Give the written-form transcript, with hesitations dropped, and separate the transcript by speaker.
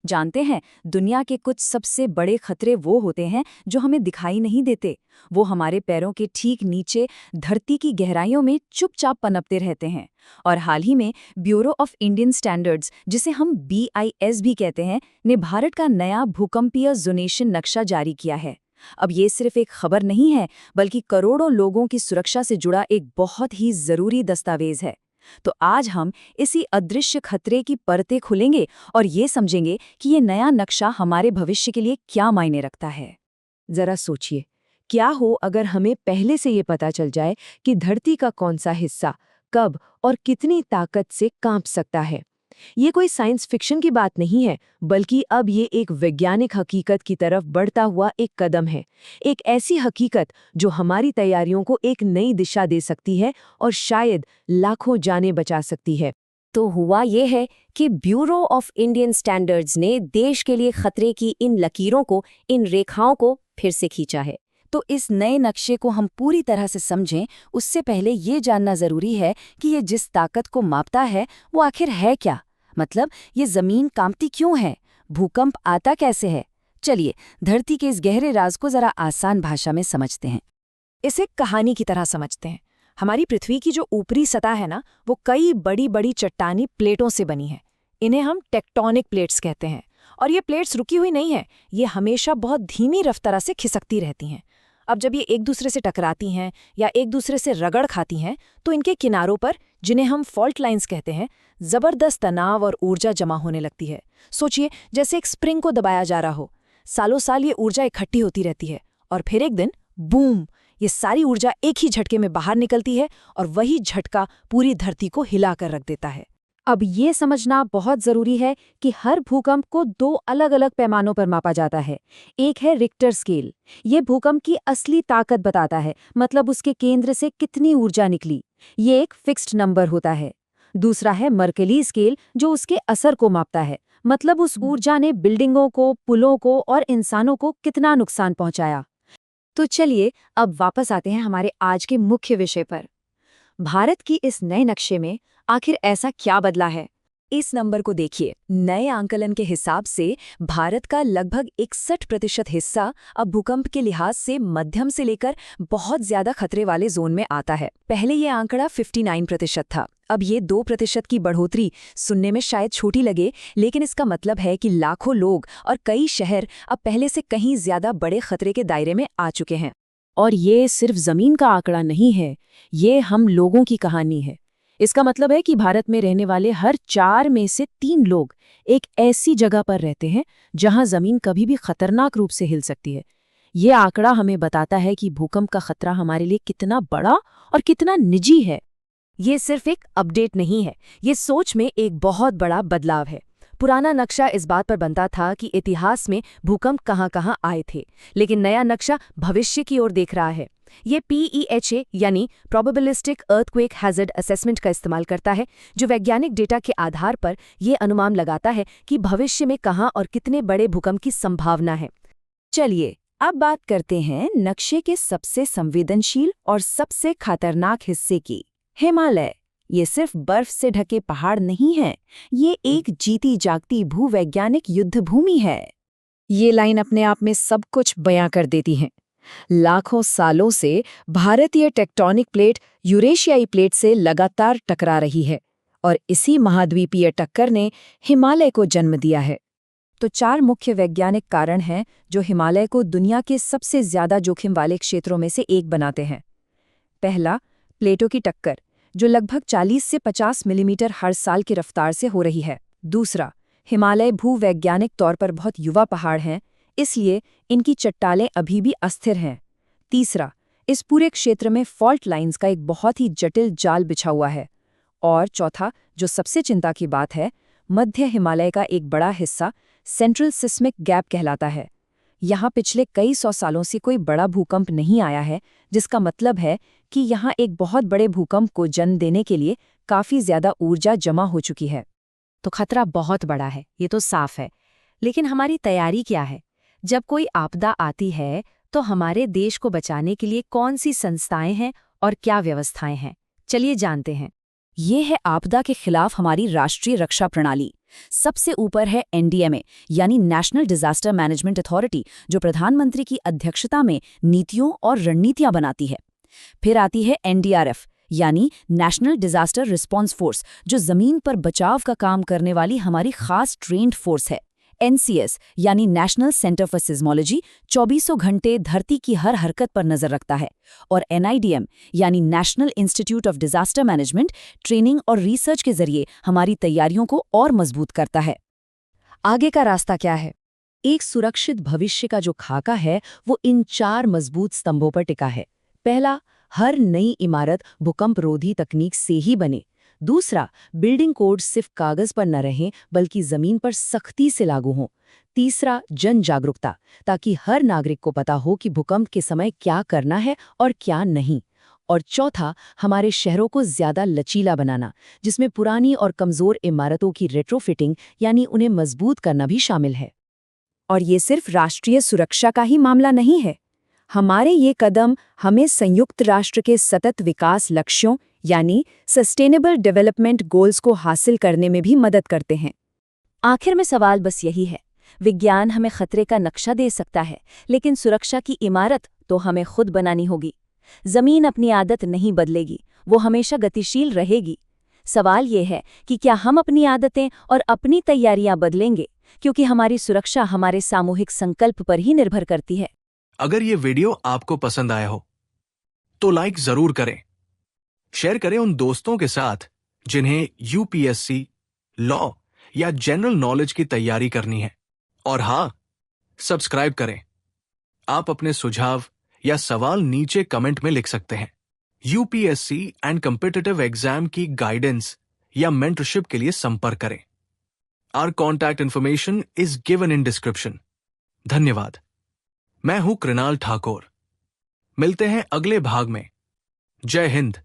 Speaker 1: जानते हैं, दुनिया के कुछ सबसे बड़े खतरे वो होते हैं जो हमें दिखाई नहीं देते। वो हमारे पैरों के ठीक नीचे धरती की गहराइयों में चुपचाप पनपते रहते हैं। और हाल ही में ब्यूरो ऑफ इंडियन स्टैंडर्ड्स, जिसे हम BIS भी कहते हैं, ने भारत का नया भूकंपीय जोनेशन नक्शा जारी किया है। अब ये सिर्फ एक खबर नहीं है, बल्कि करोड़ों लोगों की सुरक्षा से जुड़ा एक बहुत ही जरूरी दस्तावेज है। तो आज हम इसी अदृश्य खतरे की परतें खुलेंगे और ये समझेंगे कि ये नया नक्शा हमारे भविष्य के लिए क्या मायने रखता है।
Speaker 2: जरा सोचिए, क्या हो अगर हमें पहले से ये पता चल जाए कि धरती का कौन सा हिस्सा कब और कितनी ताकत से कांप सकता है। ये कोई साइंस फिक्शन की बात नहीं है, बल्कि अब ये एक वैज्ञानिक हकीकत की तरफ बढ़ता हुआ एक कदम है। एक ऐसी हकीकत जो हमारी तैयारियों को एक नई दिशा दे सकती है और शायद लाखों जानें बचा सकती है।
Speaker 3: तो हुआ ये है कि ब्यूरो ऑफ इंडियन स्टैंडर्ड्स ने देश के लिए खतरे की इन लकीरों को, इन रेखाओं को फिर से खींचा है।
Speaker 1: तो इस नए नक्शे को हम पूरी तरह से समझें, उससे पहले ये जानना जरूरी है कि ये जिस ताकत को मापता है वो आखिर है क्या। मतलब ये जमीन कांपती क्यों है, भूकंप आता कैसे है। चलिए धरती के इस गहरे राज को जरा आसान भाषा में समझते हैं।
Speaker 4: इसे कहानी की तरह समझते हैं। हमारी पृथ्वी की जो ऊपरी सतह है ना, वो कई बड़ी बड़ी चट्टानी प्लेटों से बनी है। इन्हें हम टेक्टोनिक प्लेट्स कहते हैं। और ये प्लेट्स रुकी हुई नहीं है, ये हमेशा बहुत धीमी रफ्तार से खिसकती रहती हैं। अब जब ये एक दूसरे से टकराती हैं या एक दूसरे से रगड़ खाती हैं, तो इनके किनारों पर, जिन्हें हम फॉल्ट लाइंस कहते हैं, जबरदस्त तनाव और ऊर्जा जमा होने लगती है। सोचिए जैसे एक स्प्रिंग को दबाया जा रहा हो। सालों साल ये ऊर्जा इकट्ठी होती रहती है और फिर एक दिन बूम, ये सारी ऊर्जा एक ही झटके में बाहर निकलती है और वही झटका पूरी धरती को हिलाकर रख देता है।
Speaker 2: अब ये समझना बहुत जरूरी है कि हर भूकंप को दो अलग अलग पैमानों पर मापा जाता है। एक है रिक्टर स्केल, ये भूकंप की असली ताकत बताता है, मतलब उसके केंद्र से कितनी ऊर्जा निकली। ये एक फिक्स्ड नंबर होता है। दूसरा है मर्केली स्केल, जो उसके असर को मापता है, मतलब उस ऊर्जा ने बिल्डिंगों को, पुलों को और इंसानों को कितना नुकसान पहुंचाया। तो चलिए अब वापस आते हैं हमारे आज के मुख्य विषय पर। भारत की इस नए नक्शे में आखिर ऐसा क्या बदला है।
Speaker 1: इस नंबर को देखिए। नए आंकलन के हिसाब से भारत का लगभग 61% हिस्सा अब भूकंप के लिहाज से मध्यम से लेकर बहुत ज्यादा खतरे वाले जोन में आता है। पहले ये आंकड़ा 59% था। अब ये 2% की बढ़ोतरी सुनने में शायद छोटी लगे, लेकिन इसका मतलब है कि लाखों लोग और कई शहर अब पहले से कहीं ज्यादा बड़े खतरे के दायरे में आ चुके हैं।
Speaker 2: और ये सिर्फ जमीन का आंकड़ा नहीं है, ये हम लोगों की कहानी है। इसका मतलब है कि भारत में रहने वाले हर 4 में से 3 लोग एक ऐसी जगह पर रहते हैं जहां जमीन कभी भी खतरनाक रूप से हिल सकती है। ये आंकड़ा हमें बताता है कि भूकंप का खतरा हमारे लिए कितना बड़ा और कितना निजी है।
Speaker 4: ये सिर्फ एक अपडेट नहीं है, ये सोच में एक बहुत बड़ा बदलाव है। पुराना नक्शा इस बात पर बनता था कि इतिहास में भूकंप कहाँ-कहाँ आए थे, लेकिन नया नक्शा भविष्य की ओर देख रहा है। ये PEHA यानी प्रोबेबिलिस्टिक अर्थक्वेक हैजर्ड असेसमेंट का इस्तेमाल करता है, जो वैज्ञानिक डेटा के आधार पर ये अनुमान लगाता है कि भविष्य में कहाँ और कितने बड़े भूकंप की संभावना है।
Speaker 1: चलिए अब बात करते हैं नक्शे के सबसे संवेदनशील और सबसे खतरनाक हिस्से की, हिमालय। ये सिर्फ बर्फ से ढके पहाड़ नहीं है, ये एक जीती जागती भूवैज्ञानिक युद्ध भूमि है।
Speaker 2: ये लाइन अपने आप में सब कुछ बयां कर देती है। लाखों सालों से भारतीय टेक्टोनिक प्लेट यूरेशियाई प्लेट से लगातार टकरा रही है और इसी महाद्वीपीय टक्कर ने हिमालय को जन्म दिया है।
Speaker 1: तो 4 मुख्य वैज्ञानिक कारण हैं जो हिमालय को दुनिया के सबसे ज्यादा जोखिम वाले क्षेत्रों में से एक बनाते हैं। पहला, प्लेटों की टक्कर, जो लगभग 40 से 50 मिलीमीटर हर साल की रफ्तार से हो रही है। दूसरा, हिमालय भूवैज्ञानिक तौर पर बहुत युवा पहाड़ हैं, इसलिए इनकी चट्टानें अभी भी अस्थिर हैं। तीसरा, इस पूरे क्षेत्र में फॉल्ट लाइंस का एक बहुत ही जटिल जाल बिछा हुआ है। और चौथा, जो सबसे चिंता की बात है, मध्य हिमालय का एक बड़ा हिस्सा सेंट्रल सिस्मिक गैप कहलाता है। यहाँ पिछले कई 100 सालों से कोई बड़ा भूकंप नहीं आया है, जिसका मतलब है कि यहाँ एक बहुत बड़े भूकंप को जन्म देने के लिए काफ़ी ज़्यादा ऊर्जा जमा हो चुकी है।
Speaker 3: तो खतरा बहुत बड़ा है, ये तो साफ है। लेकिन हमारी तैयारी क्या है? जब कोई आपदा आती है तो हमारे देश को बचाने के लिए कौन सी संस्थाएं हैं और क्या व्यवस्थाएं हैं? चलिए जानते हैं।
Speaker 1: ये है आपदा के खिलाफ हमारी राष्ट्रीय रक्षा प्रणाली,
Speaker 2: सबसे ऊपर है एनडीएमए यानी नेशनल डिजास्टर मैनेजमेंट अथॉरिटी, जो प्रधानमंत्री की अध्यक्षता में नीतियों और रणनीतियां बनाती है। फिर आती है एनडीआरएफ यानी नेशनल डिजास्टर रिस्पांस फोर्स, जो जमीन पर बचाव का काम करने वाली हमारी खास ट्रेन्ड फोर्स है। एनसीएस यानी नेशनल सेंटर फॉर सिज्मोलॉजी 24 घंटे धरती की हर हरकत पर नजर रखता है। और एनआईडीएम यानी national institute of disaster management training और रिसर्च के जरिए हमारी तैयारियों को और मजबूत करता है।
Speaker 4: आगे का रास्ता क्या है?
Speaker 2: एक सुरक्षित भविष्य का जो खाका है वो इन 4 मजबूत स्तंभों पर टिका है। पहला, हर नई इमारत भूकंप रोधी तकनीक से ही बने। दूसरा, बिल्डिंग कोड सिर्फ कागज पर न रहें बल्कि जमीन पर सख्ती से लागू हों। तीसरा, जन जागरूकता, ताकि हर नागरिक को पता हो कि भूकंप के समय क्या करना है और क्या नहीं। और चौथा, हमारे शहरों को ज्यादा लचीला बनाना, जिसमें पुरानी और कमजोर इमारतों की रेट्रोफिटिंग यानी उन्हें मजबूत करना भी शामिल है। और ये सिर्फ राष्ट्रीय सुरक्षा का ही मामला नहीं है। हमारे ये कदम हमें संयुक्त राष्ट्र के सतत विकास लक्ष्यों यानी सस्टेनेबल डेवलपमेंट गोल्स को हासिल करने में भी मदद करते हैं।
Speaker 1: आखिर में सवाल बस यही है, विज्ञान हमें खतरे का नक्शा दे सकता है, लेकिन सुरक्षा की इमारत तो हमें खुद बनानी होगी। जमीन अपनी आदत नहीं बदलेगी, वो हमेशा गतिशील रहेगी। सवाल ये है कि क्या हम अपनी आदतें और अपनी तैयारियां बदलेंगे, क्योंकि हमारी सुरक्षा हमारे सामूहिक संकल्प पर ही निर्भर करती है।
Speaker 5: अगर ये वीडियो आपको पसंद आया हो तो लाइक जरूर करें, शेयर करें उन दोस्तों के साथ जिन्हें यूपीएससी, लॉ या जनरल नॉलेज की तैयारी करनी है। और हाँ, सब्सक्राइब करें। आप अपने सुझाव या सवाल नीचे कमेंट में लिख सकते हैं। यूपीएससी एंड कॉम्पिटिटिव एग्जाम की गाइडेंस या मेंटरशिप के लिए संपर्क करें। Our contact information is given in description. धन्यवाद। मैं हूं कृणाल ठाकुर। मिलते हैं अगले भाग में। जय हिंद।